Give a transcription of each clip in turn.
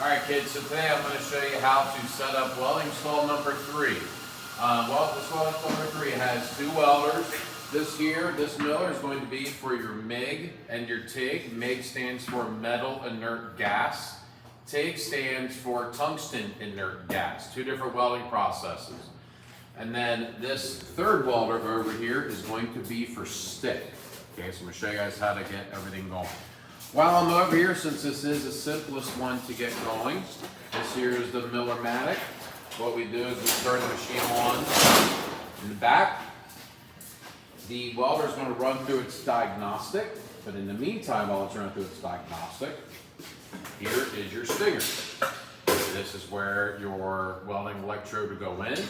Alright kids, so today I'm going to show you how to set up welding stall number 3. This welding stall number 3 has 2 welders. This miller is going to be for your MIG and your TIG. MIG stands for metal inert gas. TIG stands for tungsten inert gas. 2 different welding processes. And then this third welder over here is going to be for stick. Okay, so I'm going to show you guys how to get everything going. While I'm over here, since this is the simplest one to get going, this here is the Miller-matic. What we do is we turn the machine on in the back. The welder is going to run through its diagnostic, but in the meantime, while it's running through its diagnostic, here is your stinger. This is where your welding electrode would go in.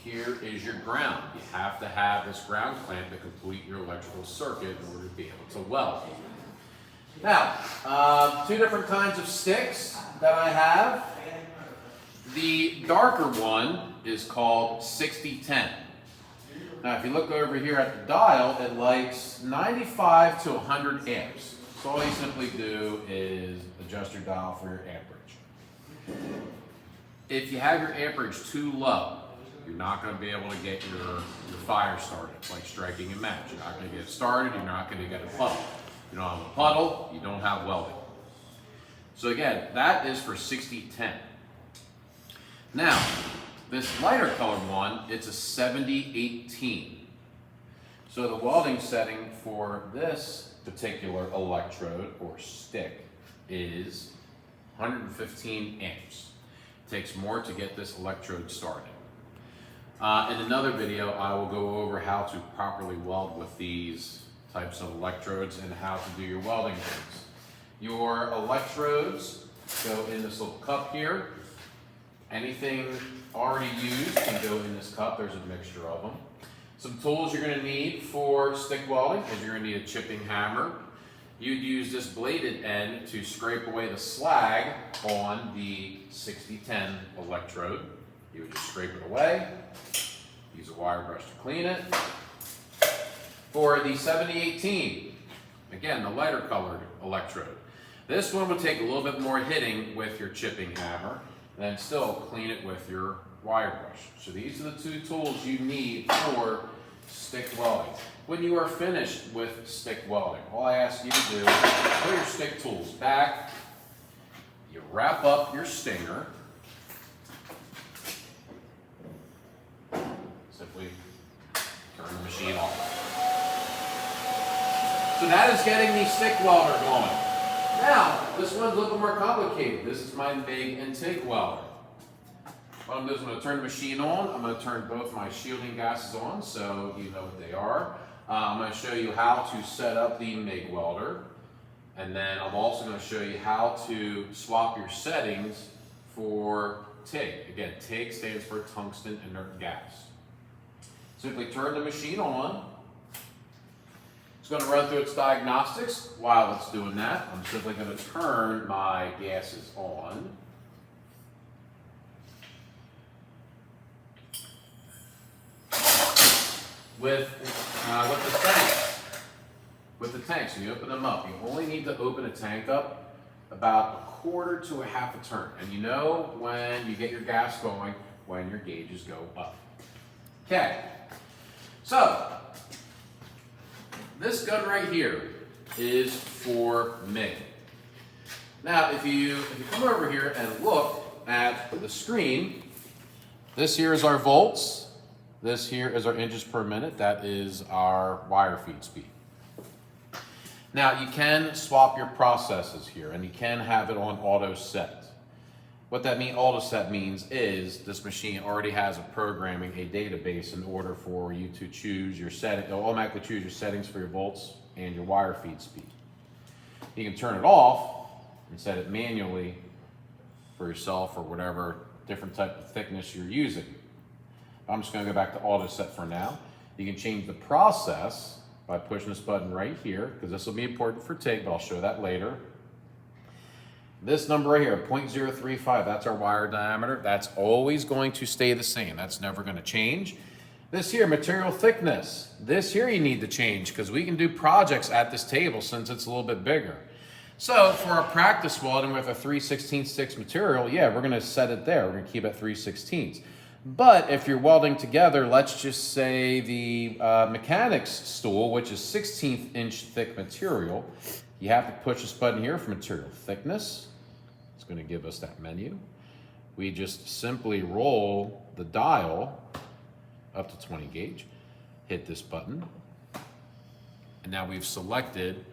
Here is your ground. You have to have this ground clamp to complete your electrical circuit in order to be able to weld. Now, 2 different kinds of sticks that I have. The darker one is called 6010. Now, if you look over here at the dial, it likes 95 to 100 amps. So all you simply do is adjust your dial for your amperage. If you have your amperage too low, you're not going to be able to get your fire started, like striking a match. You're not going to get it started, you're not going to get a puddle. You don't have a puddle, you don't have welding. So again, that is for 6010. Now, this lighter colored one, it's a 7018. So the welding setting for this particular electrode or stick is 115 amps. It takes more to get this electrode started. In another video, I will go over how to properly weld with these types of electrodes and how to do your welding things. Your electrodes go in this little cup here. Anything already used can go in this cup. There's a mixture of them. Some tools you're going to need for stick welding is you're going to need a chipping hammer. You'd use this bladed end to scrape away the slag on the 6010 electrode. You would just scrape it away. Use a wire brush to clean it. For the 7018, again, the lighter colored electrode. This one would take a little bit more hitting with your chipping hammer, then still clean it with your wire brush. So these are the 2 tools you need for stick welding. When you are finished with stick welding, all I ask you to do is put your stick tools back, you wrap up your stinger, simply turn the machine off. So that is getting the stick welder going. Now, this one's a little more complicated. This is my MIG and TIG welder. What I'm doing is I'm going to turn the machine on. I'm going to turn both my shielding gases on so you know what they are. I'm going to show you how to set up the MIG welder. And then I'm also going to show you how to swap your settings for TIG. Again, TIG stands for tungsten inert gas. Simply turn the machine on. It's going to run through its diagnostics. While it's doing that, I'm simply going to turn my gases on. With the tanks, when you open them up, you only need to open a tank up about 1/4 to 1/2 turn. And you know when you get your gas going, when your gauges go up. Okay, so this gun right here is for MIG. Now, if you come over here and look at the screen, this here is our volts. This here is our inches per minute. That is our wire feed speed. Now, you can swap your processes here, and you can have it on auto set. What that auto set means is this machine already has a programming, a database in order for you to choose your setting. It'll automatically choose your settings for your volts and your wire feed speed. You can turn it off and set it manually for yourself or whatever different type of thickness you're using. I'm just going to go back to auto set for now. You can change the process by pushing this button right here, because this will be important for TIG, but I'll show that later. This number right here, 0.035, that's our wire diameter. That's always going to stay the same. That's never going to change. This here, material thickness. This here you need to change because we can do projects at this table since it's a little bit bigger. So for our practice welding with a 3/16 stick material, yeah, we're gonna set it there. We're gonna keep it 3/16. But if you're welding together, let's just say the mechanics stool, which is 16th inch thick material, you have to push this button here for material thickness. It's gonna give us that menu. We just simply roll the dial up to 20 gauge, hit this button, and now we've selected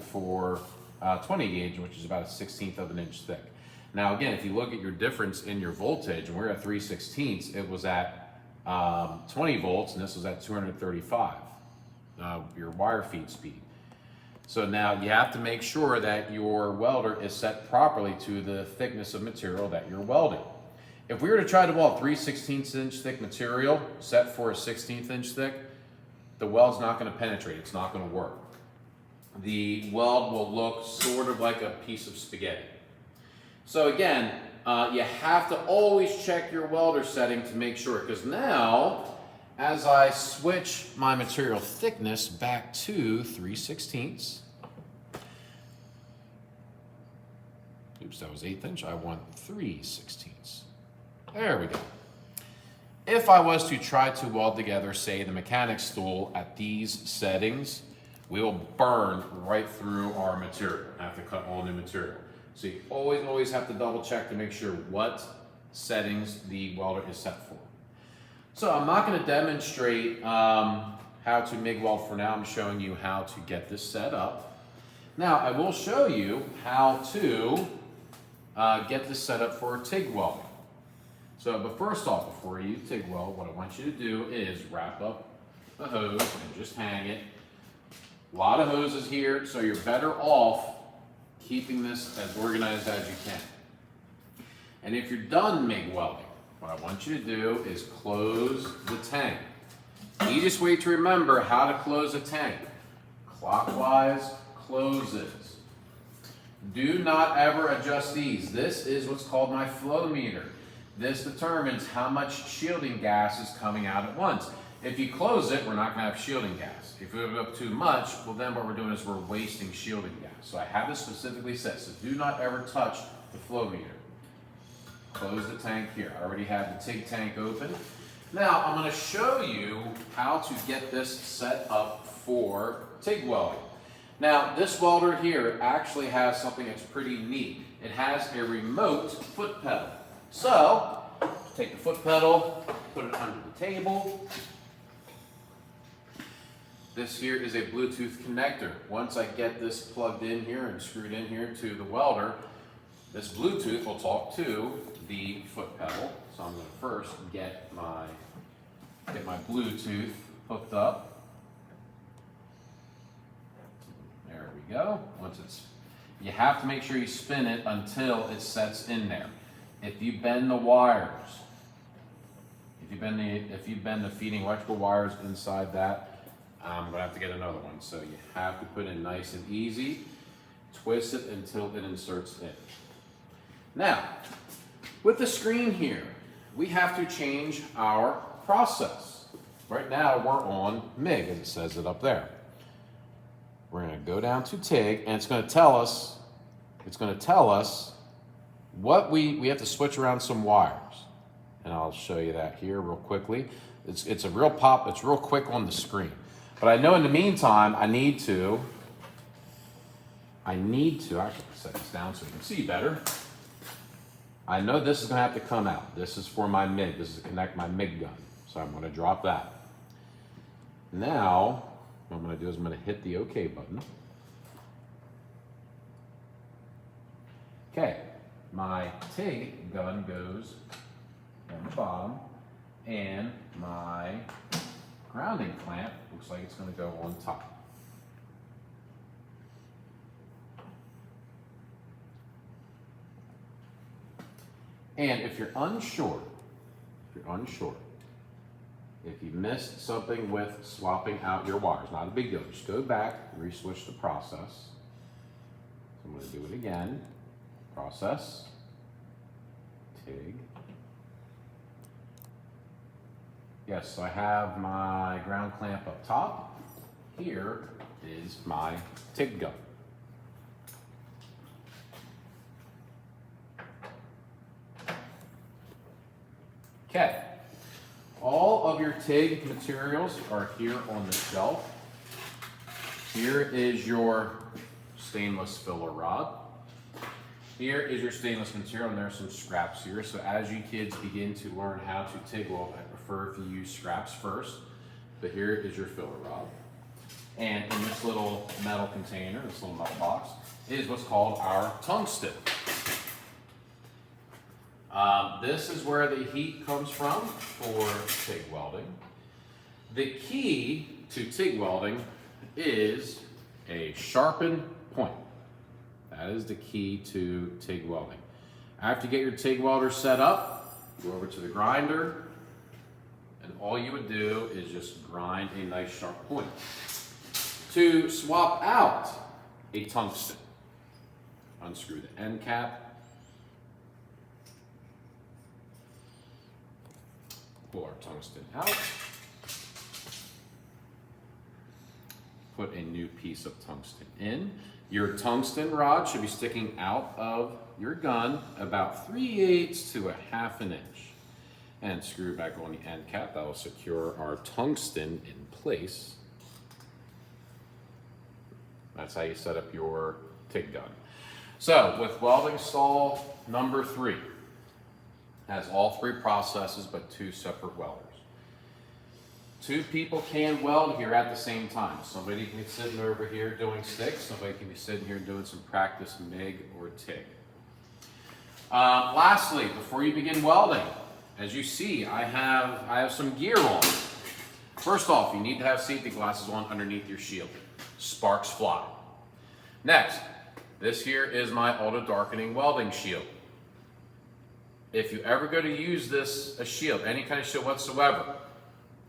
for 20 gauge, which is about a 1/16 of an inch thick. Now again, if you look at your difference in your voltage, and we're at 3/16, it was at 20 volts, and this was at 235, your wire feed speed. So now you have to make sure that your welder is set properly to the thickness of material that you're welding. If we were to try to weld 3/16 inch thick material set for a 1/16 inch thick, the weld's not going to penetrate. It's not going to work. The weld will look sort of like a piece of spaghetti. So again, you have to always check your welder setting to make sure, because now, as I switch my material thickness back to 3/16, oops, that was 1/8 inch, I want 3/16. There we go. If I was to try to weld together, say, the mechanics stool at these settings, we will burn right through our material. I have to cut all new material. So you always have to double check to make sure what settings the welder is set for. So I'm not going to demonstrate how to MIG weld for now. I'm showing you how to get this set up. Now I will show you how to get this set up for TIG welding. So, but first off, before you TIG weld, what I want you to do is wrap up the hose and just hang it. A lot of hoses here, so you're better off keeping this as organized as you can. And if you're done MIG welding, what I want you to do is close the tank. Easiest way to remember how to close a tank: clockwise closes. Do not ever adjust these. This is what's called my flow meter. This determines how much shielding gas is coming out at once. If you close it, we're not going to have shielding gas. If we go up too much, well then what we're doing is we're wasting shielding gas. So I have this specifically set, so do not ever touch the flow meter. Close the tank here. I already have the TIG tank open. Now I'm going to show you how to get this set up for TIG welding. Now this welder here actually has something that's pretty neat. It has a remote foot pedal. So take the foot pedal, put it under the table. This here is a Bluetooth connector. Once I get this plugged in here and screwed in here to the welder, this Bluetooth will talk to the foot pedal. So I'm going to first get my Bluetooth hooked up. There we go. You have to make sure you spin it until it sets in there. If you bend the wires, if you bend the feeding electrical wires inside that, I'm going to have to get another one. So you have to put in nice and easy, twist it until it inserts in. Now, with the screen here, we have to change our process. Right now we're on MIG, as it says it up there. We're going to go down to TIG, and it's going to tell us what we have to switch around some wires. And I'll show you that here real quickly. It's a real pop, it's real quick on the screen. But I know in the meantime, I need to actually set this down so you can see better. I know this is going to have to come out. This is for my MIG. This is to connect my MIG gun. So I'm going to drop that. Now, what I'm going to do is I'm going to hit the OK button. Okay, my TIG gun goes on the bottom, and my grounding clamp looks like it's going to go on top. And if you're unsure, if you missed something with swapping out your wires, not a big deal, just go back, re-switch the process. So I'm going to do it again. Process, TIG. Yes, so I have my ground clamp up top. Here is my TIG gun. Okay, all of your TIG materials are here on the shelf. Here is your stainless filler rod. Here is your stainless material, and there's some scraps here. So as you kids begin to learn how to TIG weld, I prefer if you use scraps first. But here is your filler rod. And in this little metal container, this little metal box, is what's called our tungsten. This is where the heat comes from for TIG welding. The key to TIG welding is a sharpened point. That is the key to TIG welding. After you get your TIG welder set up, go over to the grinder, and all you would do is just grind a nice sharp point. To swap out a tungsten, unscrew the end cap, pull our tungsten out, put a new piece of tungsten in. Your tungsten rod should be sticking out of your gun about 3/8 to 1/2 inch. And screw back on the end cap. That will secure our tungsten in place. That's how you set up your TIG gun. So with Welding Stall number 3, has all 3 processes but 2 separate welders. 2 people can weld here at the same time. Somebody can be sitting over here doing sticks. Somebody can be sitting here doing some practice MIG or TIG. Lastly, before you begin welding, as you see, I have some gear on. First off, you need to have safety glasses on underneath your shield. Sparks fly. Next, this here is my auto darkening welding shield. If you ever go to use a shield, any kind of shield whatsoever,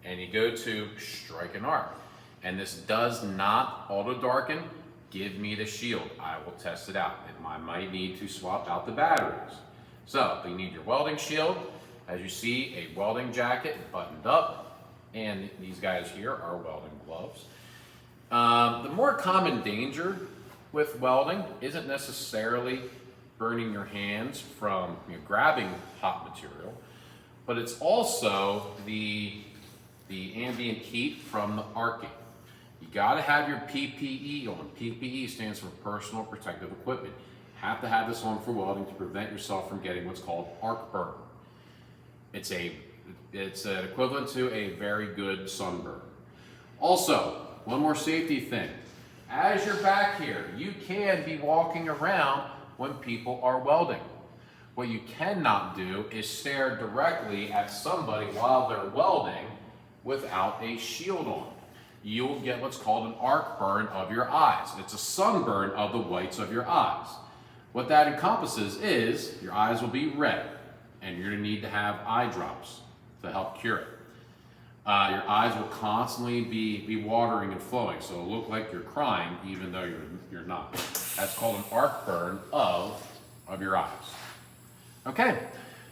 and you go to strike an arc, and this does not auto darken, give me the shield. I will test it out. I might need to swap out the batteries. So you need your welding shield. As you see, a welding jacket buttoned up, and these guys here are welding gloves. The more common danger with welding isn't necessarily burning your hands from grabbing hot material, but it's also the ambient heat from the arcing. You gotta have your PPE on. PPE stands for personal protective equipment. You have to have this on for welding to prevent yourself from getting what's called arc burn. It's an equivalent to a very good sunburn. Also, one more safety thing. As you're back here, you can be walking around when people are welding. What you cannot do is stare directly at somebody while they're welding without a shield on. You will get what's called an arc burn of your eyes. It's a sunburn of the whites of your eyes. What that encompasses is your eyes will be red, and you're gonna need to have eye drops to help cure it. Your eyes will constantly be watering and flowing, so it'll look like you're crying even though you're not. That's called an arc burn of your eyes. Okay,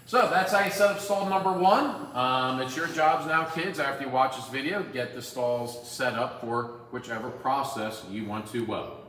so that's how you set up stall number 1. It's your jobs now, kids, after you watch this video, get the stalls set up for whichever process you want to weld.